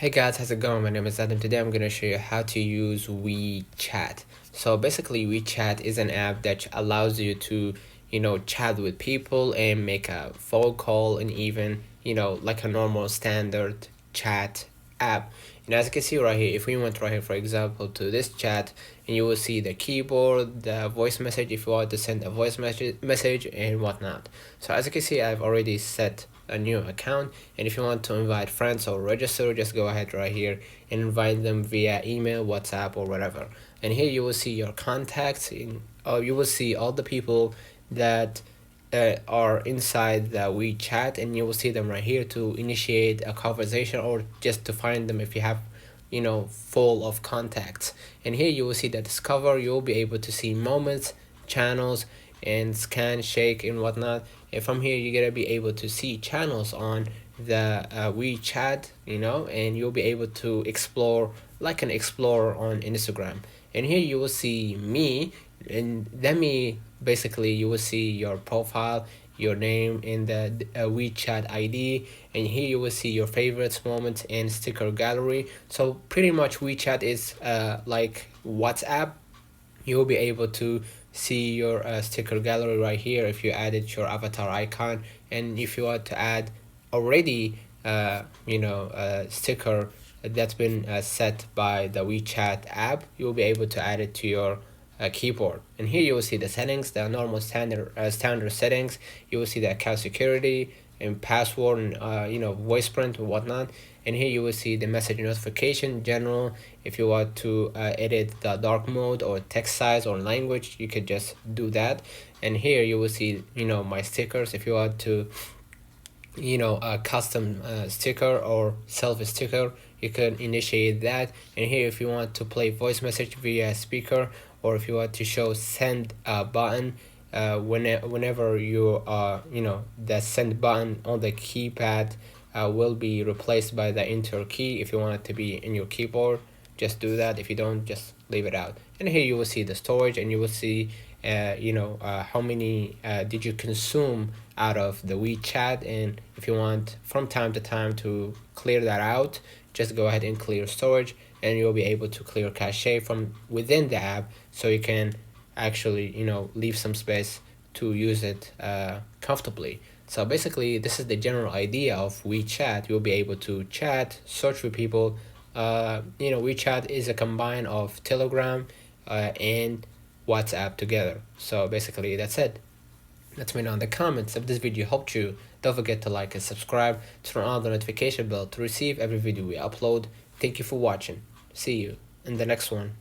Hey guys, how's it going? My name is Adam. Today I'm going to show you how to use WeChat. So basically WeChat is an app that allows you to, chat with people and make a phone call and even, like a normal standard chat app. And as you can see right here, if we went right here, for example, to this chat, and you will see the keyboard, the voice message if you want to send a voice message and whatnot. So as you can see, I've already set a new account, and if you want to invite friends or register, just go ahead right here and invite them via email, WhatsApp, or whatever. And here you will see your contacts you will see all the people that are inside the WeChat, and you will see them right here to initiate a conversation or just to find them if you have full of contacts. And here you will see the discover. You'll be able to see moments, channels, and scan, shake, and whatnot. And from here you're gonna be able to see channels on the WeChat, and you'll be able to explore like an explorer on Instagram. And here you will see me, and then basically you will see your profile, your name, in the WeChat ID, and here you will see your favorites, moments, and sticker gallery. So pretty much WeChat is like WhatsApp. You'll be able to see your sticker gallery right here if you added your avatar icon, and if you want to add already sticker that's been set by the WeChat app, you'll be able to add it to your keyboard. And here you will see the settings, the normal standard settings. You will see the account security and password and voice print and whatnot. And here you will see the message notification general. If you want to edit the dark mode or text size or language, you could just do that. And here you will see my stickers. If you want to a custom sticker or self sticker, you can initiate that. And here if you want to play voice message via speaker, or if you want to show send button, whenever you the send button on the keypad will be replaced by the enter key. If you want it to be in your keyboard, just do that. If you don't, just leave it out. And here you will see the storage, and you will see how many did you consume out of the WeChat. And if you want from time to time to clear that out, just go ahead and clear storage, and you'll be able to clear cache from within the app, so you can actually leave some space to use it comfortably. So basically this is the general idea of WeChat. You'll be able to chat, search for people. WeChat is a combine of Telegram and WhatsApp together. So basically that's it. Let me know in the comments if this video helped you. Don't forget to like and subscribe, turn on the notification bell to receive every video we upload. Thank you for watching. See you in the next one.